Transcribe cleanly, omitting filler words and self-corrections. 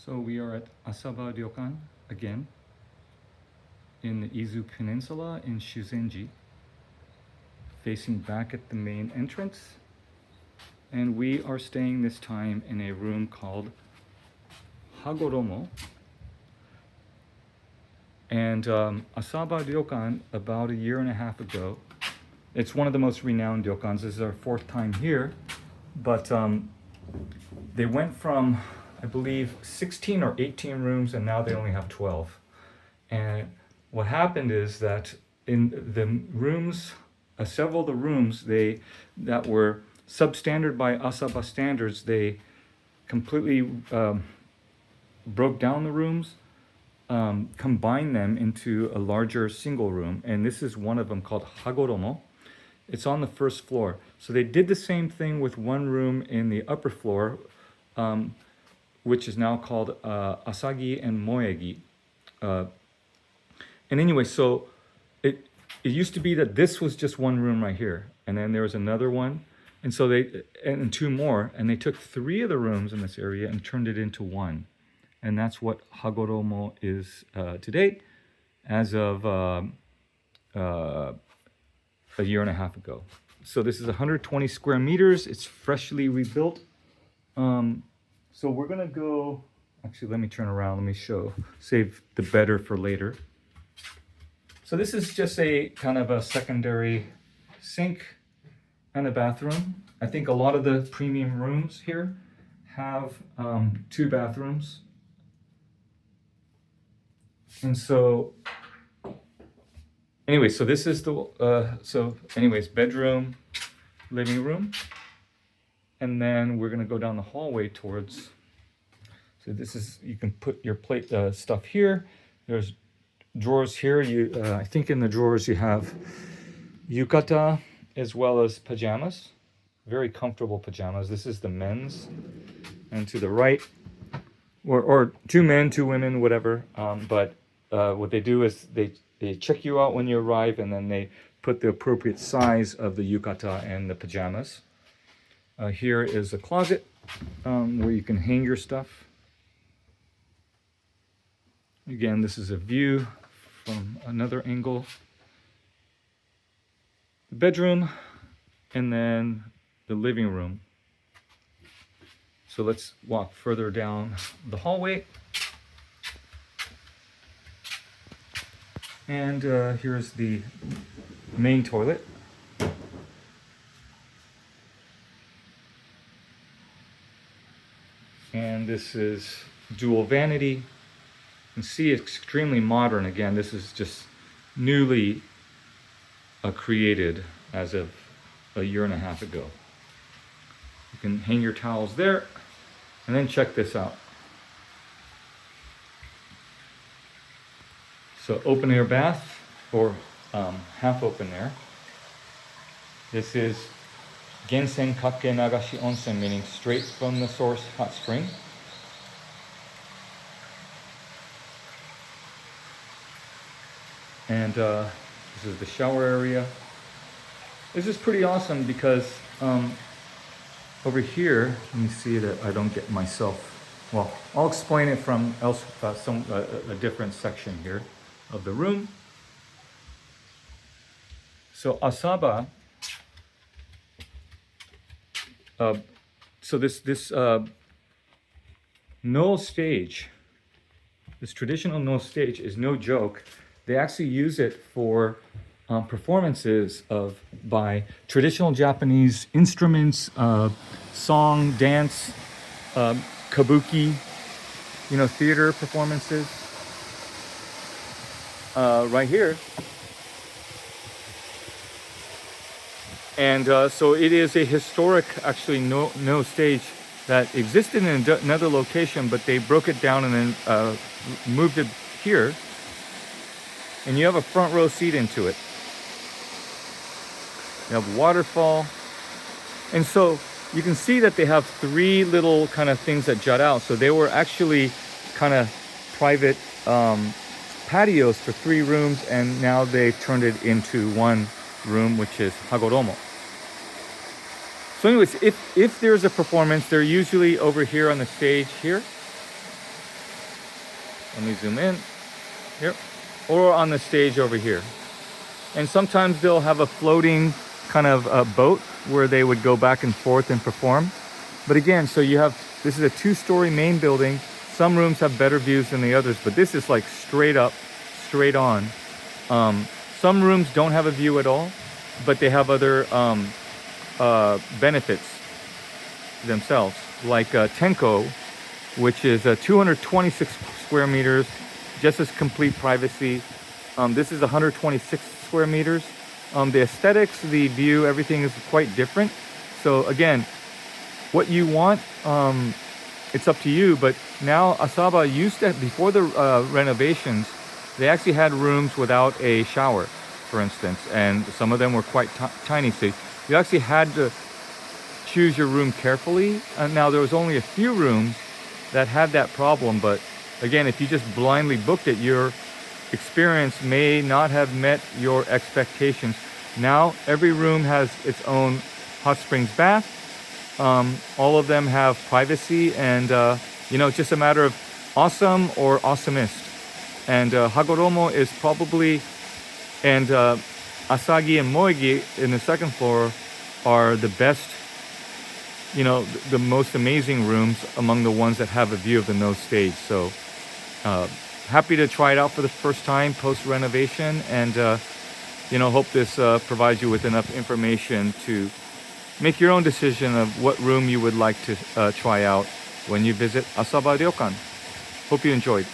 So we are at Asaba Ryokan again in the Izu Peninsula in Shuzenji, facing back at the main entrance. And we are staying this time in a room called Hagoromo. And Asaba Ryokan, about a year and a half ago, it's one of the most renowned ryokans. This is our fourth time here, but they went from, I believe, 16 or 18 rooms, and now they only have 12. And what happened is that in the rooms, several of the rooms that were substandard by Asaba standards, they completely broke down the rooms, combined them into a larger single room, and this is one of them called Hagoromo. It's on the first floor. So they did the same thing with one room in the upper floor, which is now called Asagi and Moegi. And anyway, so it used to be that this was just one room right here, and then there was another one, and so and two more, and they took 3 of the rooms in this area and turned it into one, and that's what Hagoromo is today, as of a year and a half ago. So this is 120 square meters. It's freshly rebuilt. So we're gonna go, actually let me turn around, let me save the better for later. So this is just a kind of a secondary sink and a bathroom. I think a lot of the premium rooms here have 2 bathrooms. And so, anyway, so this is the, bedroom, living room. And then we're gonna go down the hallway towards, so this is, you can put your plate stuff here. There's drawers here. I think in the drawers you have yukata as well as pajamas, very comfortable pajamas. This is the men's, and to the right, or 2 men, 2 women, whatever. But what they do is they check you out when you arrive, and then they put the appropriate size of the yukata and the pajamas. Here is a closet where you can hang your stuff. Again, this is a view from another angle. The bedroom, and then the living room. So let's walk further down the hallway. And here's the main toilet. And this is dual vanity. You can see it's extremely modern. Again, this is just newly created as of a year and a half ago. You can hang your towels there, and then check this out. So open air bath, or half open air. This is Gensen Kake Nagashi Onsen, meaning straight from the source hot spring. And this is the shower area. This is pretty awesome because over here, let me see that I don't get myself, well, I'll explain it from a different section here of the room. So Asaba, so this Noh Stage, this traditional Noh Stage is no joke. They actually use it for performances by traditional Japanese instruments, song, dance, kabuki, theater performances. Right here. And so it is a historic, actually, Noh Stage that existed in another location, but they broke it down and then moved it here. And you have a front row seat into it. You have waterfall. And so you can see that they have 3 little kind of things that jut out. So they were actually kind of private patios for 3 rooms, and now they've turned it into 1 room, which is Hagoromo. So anyways, if there's a performance, they're usually over here on the stage here. Let me zoom in here, or on the stage over here. And sometimes they'll have a floating kind of boat where they would go back and forth and perform. But again, so you have, this is a 2-story main building. Some rooms have better views than the others, but this is like straight up, straight on. Some rooms don't have a view at all, but they have other benefits themselves, like Tenko, which is 226 square meters, just as complete privacy. This is 126 square meters. The aesthetics, the view, everything is quite different. So again, what you want, it's up to you. But now Asaba used to, before the renovations, they actually had rooms without a shower, for instance, and some of them were quite tiny. So you actually had to choose your room carefully. Now there was only a few rooms that had that problem, but again, if you just blindly booked it, your experience may not have met your expectations. Now every room has its own hot springs bath. All of them have privacy, and you know, it's just a matter of awesome or awesomest. And Hagoromo is probably, and Asagi and Moegi in the second floor are the best, you know, the most amazing rooms among the ones that have a view of the Noh Stage. So happy to try it out for the first time post renovation, and you know, hope this provides you with enough information to make your own decision of what room you would like to try out when you visit Asaba Ryokan. Hope you enjoyed.